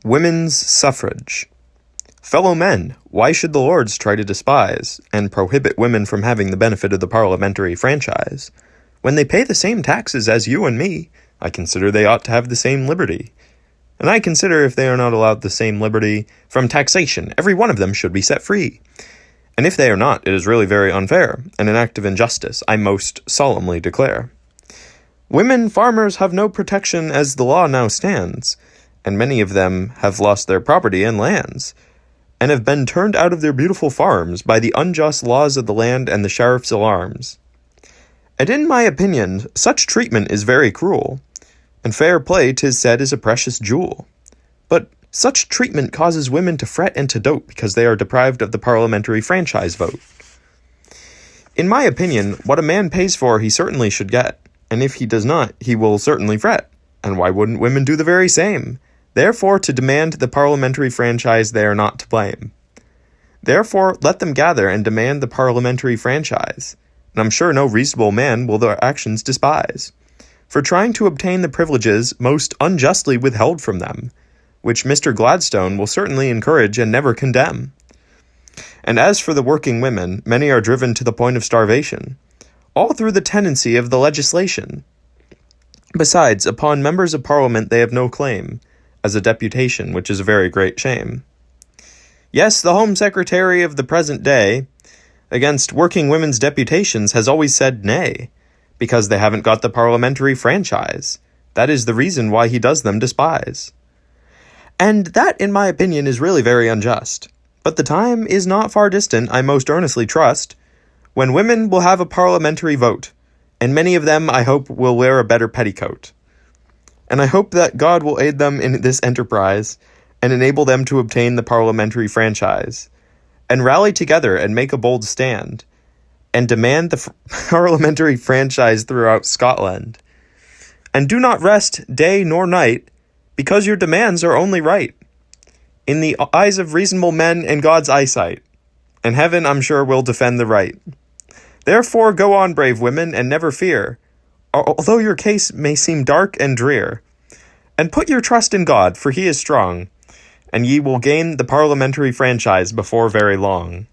Women's suffrage. Fellow men, why should the lords try to despise and prohibit women from having the benefit of the parliamentary franchise? When they pay the same taxes as you and me, I consider they ought to have the same liberty. And I consider if they are not allowed the same liberty from taxation, every one of them should be set free. And if they are not, it is really very unfair, and an act of injustice, I most solemnly declare. Women farmers have no protection as the law now stands, and many of them have lost their property and lands, and have been turned out of their beautiful farms by the unjust laws of the land and the sheriff's alarms. And in my opinion, such treatment is very cruel, and fair play, 'tis said, is a precious jewel. But such treatment causes women to fret and to dote because they are deprived of the parliamentary franchise vote. In my opinion, what a man pays for he certainly should get, and if he does not, he will certainly fret. And why wouldn't women do the very same? Therefore, to demand the parliamentary franchise they are not to blame. Therefore, let them gather and demand the parliamentary franchise, and I'm sure no reasonable man will their actions despise, for trying to obtain the privileges most unjustly withheld from them, which Mr. Gladstone will certainly encourage and never condemn. And as for the working women, many are driven to the point of starvation, all through the tendency of the legislation. Besides, upon members of Parliament they have no claim, as a deputation, which is a very great shame. Yes, the Home Secretary of the present day, against working women's deputations, has always said nay, because they haven't got the parliamentary franchise. That is the reason why he does them despise. And that, in my opinion, is really very unjust. But the time is not far distant, I most earnestly trust, when women will have a parliamentary vote, and many of them, I hope, will wear a better petticoat. And I hope that God will aid them in this enterprise and enable them to obtain the parliamentary franchise, and rally together and make a bold stand, and demand the parliamentary franchise throughout Scotland. And do not rest day nor night, because your demands are only right, in the eyes of reasonable men and God's eyesight, and heaven, I'm sure, will defend the right. Therefore go on, brave women, and never fear, although your case may seem dark and drear. And put your trust in God, for he is strong, and ye will gain the parliamentary franchise before very long.